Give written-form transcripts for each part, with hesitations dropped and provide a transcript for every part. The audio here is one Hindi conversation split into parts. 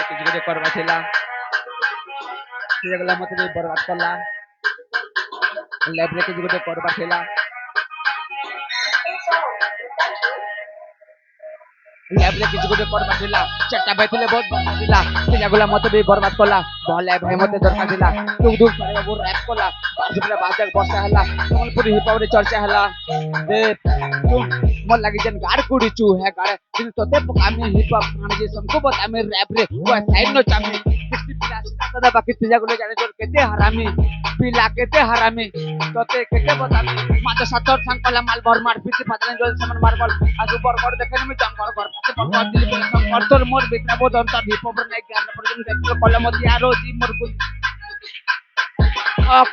କିଛି ଗୋଟେ କରବା ଥିଲା ସେ ଗଲା ମତେ ବି ବରବାଦ କଲା ଲାଇଫରେ କିଛି ଗୋଟେ କରବା ଥିଲା ଲାଇଫରେ କିଛି ଗୋଟେ କରବା ଥିଲା ଚାରଟା ଭାଇ ଥିଲେ ବହୁତ ଭଲ ଥିଲା ପିଲା ଗୁଲା ମତେ ବି ବରବାଦ କଲା ଭଲ ଭାଇ ମତେ ଦରକାର ଥିଲା ତୁ ଦୂର କରିବା ବହୁତ ରାପ କଲା ବାଜୁଥିଲା ବାଜାକ ବର୍ଷା ହେଲା ସମ୍ବଲପୁରୀ ହିପ ହପରେ ଚର୍ଚ୍ଚା ହେଲା ଦେ ତୁ ମୋର ଲାଗି ଯେନ୍ ଗାଡ କୁଡିଛୁ ହେ ଗାଡ କିନ୍ତୁ ତତେ ପକାମି ହିପ ହପ ଖାଣି ସମକୁ ବତାମି ରାପ ରେ वा साइड नो चामी किसी पिला सदा बाकी पिला गुले जाने जोर केते हरामी पिला केते हरामी तोते केते बतामी मातो सतर संग कला माल भर मार पिटी पातले जोर समन मार बल आजु बर कर देखे मी जंगल कर पाछे बर कर दिली बोले सम कर तोर मोर बितना बोध अंतर हिप हप रे गान पर जन देख कला मत यारो जी मोर गुल अप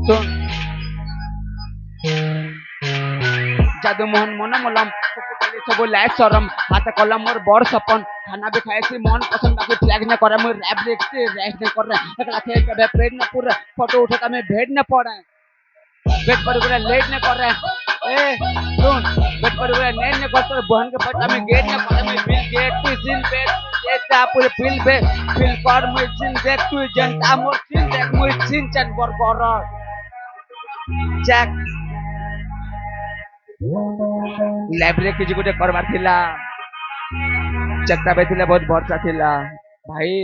तो जादू मोहन मन मलम सब लाइफ सरम हाथ कलम मोर बड़ सपन खाना भी खाए सी मन पसंद बाकी फ्लैग न करे मोर रैप लिखते रैप न कर एकला खेल के प्रेड न पूरा फोटो उठाता मैं भेड़ न पड़े वेट पर पूरा लेट न कर ए सुन वेट पर पूरा नेट न कर तो बहन के पट्टा में गेट न करे मैं बिल गेट तू जिन पे ये ता पूरे बिल पे बिल कर मैं जिन देख तू जनता मोर जिन देख मैं जिन चन बर जैक लाइब्रेरी କିଛି ଗୋଟେ କରବାର ଥିଲା ଚେଷ୍ଟା ପାଇଥିଲେ ବହୁତ ବର୍ଷା ଥିଲା ଭାଇ